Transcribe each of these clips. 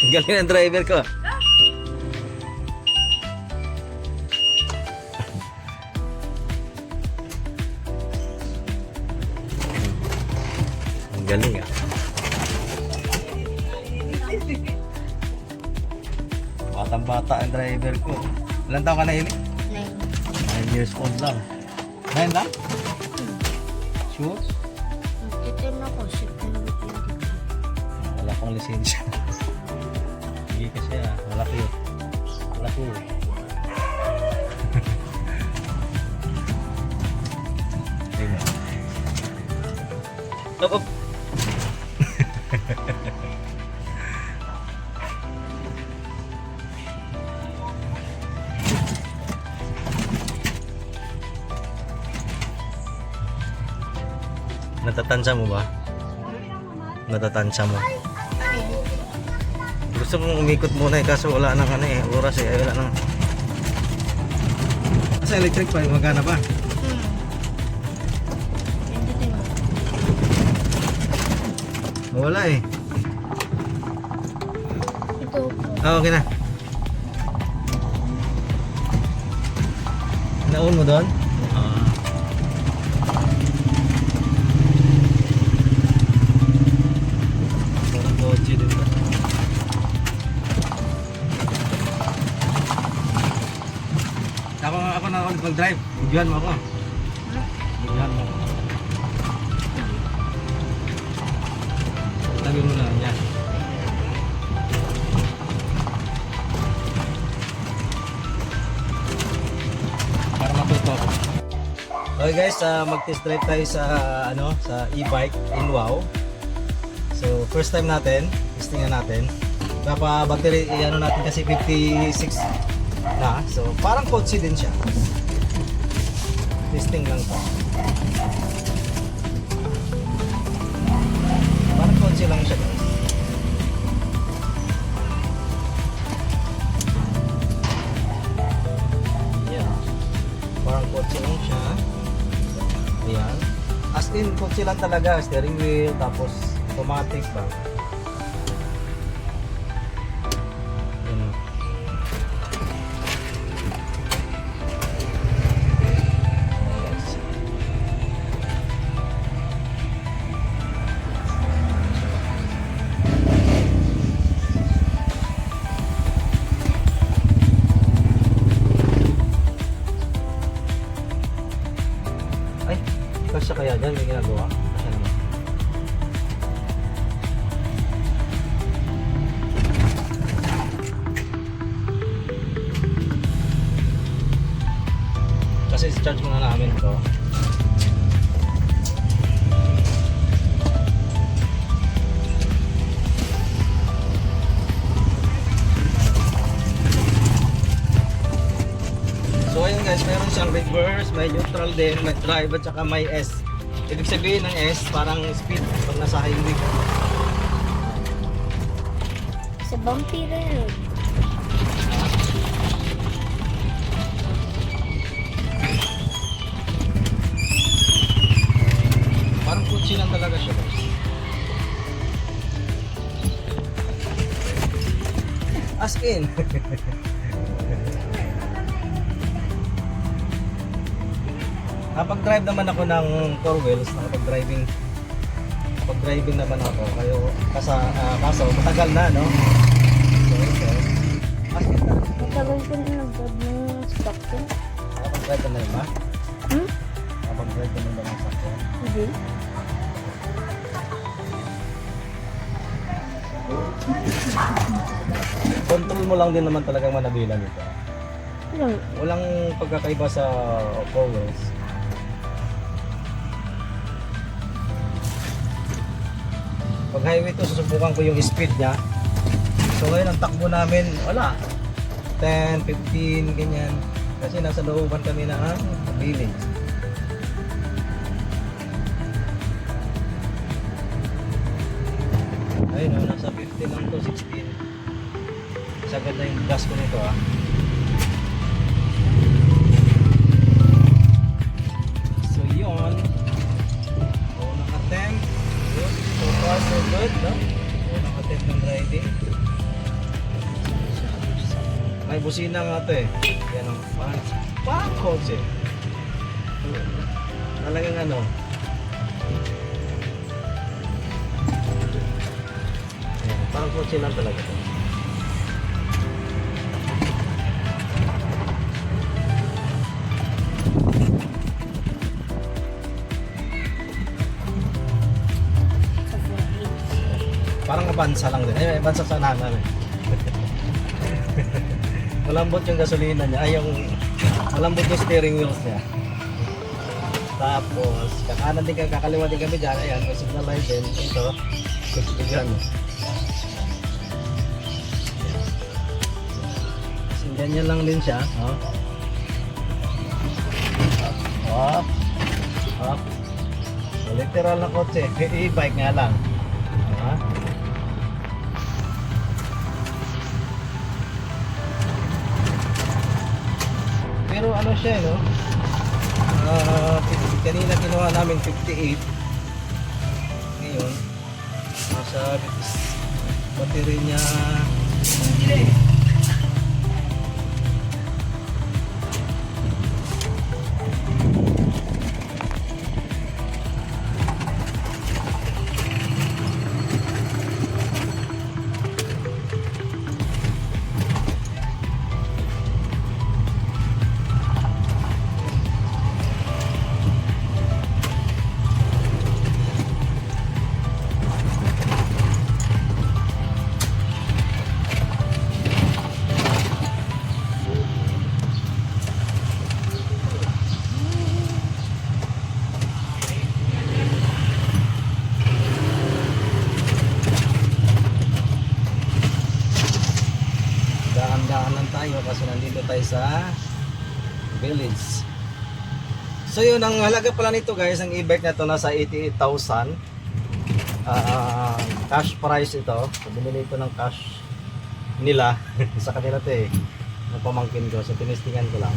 Galing ang driver ko. Ang galing ah. Batang-bata ang driver ko. Ilan taon ka na, Ili? 9 years old lang. 9 lang? Sure? Magtitim ako, September 22. Wala pang lisensya. Hindi kasi ah. Wala ko. Wala ko. Ayun. Op, op. Natatansya mo ba? Natatansya mo? Gusto mong umikot muna eh, kaso wala nang ano eh, oras eh, wala nang. Sa electric pa, magana ba? Wala eh. Ito po. Okay na. Naon mo doon? Parang kotse din ba? Ako na ulit mag-drive. Bigyan mo ako. Bigyan mo. Tabi mo na yan. Para matuto. Okay guys, mag-test drive tayo sa sa e-bike in Wow. So first time natin, testingan natin. Battery natin kasi 56 na. So parang kotse din siya. Testing lang to. Parang kotse lang siya guys. Yeah. Parang kotse lang siya. Ayan. As in, kotse lang talaga. Steering wheel, tapos automatic pa. Ayan. Ay, kasya kaya dyan, may ginagawa. Kasya naman. Kasi charge muna namin to. So ayun guys, meron siyang reverse, may neutral din, may drive at saka may S. Ibig sabihin ng S, parang speed pag nasa highway ka. Sa bumpy road. Parang kutsi lang talaga siya guys. As in. Nakapag-drive naman ako ng 4 wheels, nakapag-driving naman ako. Kaso matagal na, no? So, as in, Matagal ko na nag-drive ng stock ko. nakapag-drive ka na yun ba? Nakapag-drive ka na ba ng sakyan? Hindi. Control mo lang din naman talagang manabilan ito. Walang pagkakaiba sa 4 wheels. Pag highway to, susubukan ko yung speed niya. So ngayon ang takbo namin, wala. 10, 15, ganyan. Kasi nasa looban kami na village. Ayun, nasa 15 lang to, 16. Sagad na yung gas ko nito So yun. Unang attempt. Good. So far so good, no? Unang attempt ng driving. kusina nga to eh. Yan ang parang kotse. Talagang ano. Yan, parang kotse lang talaga to. Sa 4H. Parang abansa lang din. Ay, abansa sa naman eh. Malambot yung gasolina niya. Ay, yung malambot yung steering wheels niya. Tapos, kakanan din kami, kakaliwa din kami dyan. Ayan, may signal light din. Ito, bigyan. Kasi ganyan lang din siya. Oh. Up. Up. So, literal na kotse. E-bike nga lang. Ha? Pero ano siya, no? Kanina kinuha namin 58. Ngayon, nasa battery niya. Daan-daan lang tayo kasi nandito tayo sa village. So yun, ang halaga pala nito guys, ang e-bike na to nasa 88,000. Cash price ito. So binili ko ng cash nila. Sa kanila to eh. Ng pamangkin ko. So tinistingan ko lang.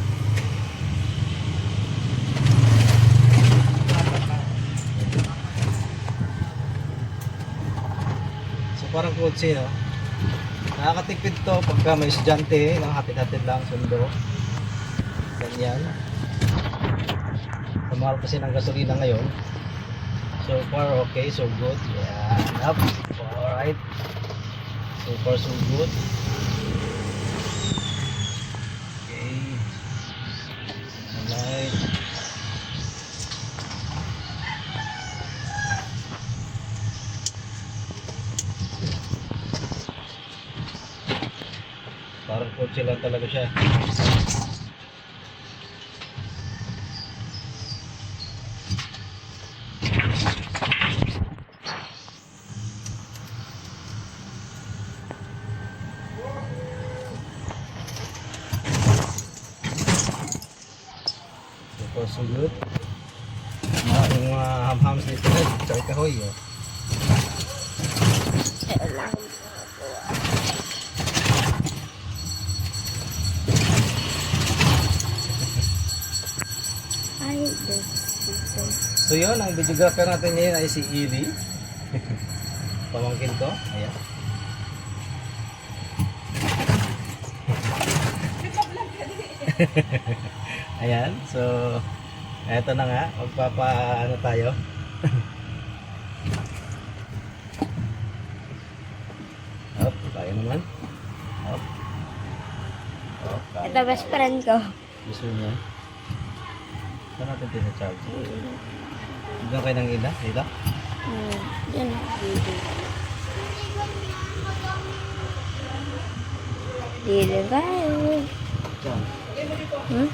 So parang kotse, no? Nakakatipid to pagka may estudyante, nakakatid-hatid lang sundo. Ganyan. Sa mahal kasi ng gasolina ngayon. So far okay, so good. Yeah, up. Alright. So far so good. Okay. Alright. Parang kotse lang talaga siya. Super so good. Maraming mga ham-hams dito guys. Tsaka kahoy oh. Kailangan mo. Ay, So yun, ang videographer natin ngayon ay si Eli. Pamangkin ko. Ayan. Ayan, so eto na nga, magpapa-ano tayo. Up, tayo naman. Up. Up, tayo. ito best friend ko. Gusto niya. Saan natin tinacharge? Diyan kayo ng ila? Dito? Yan. Dito ba? Diyan. Hmm?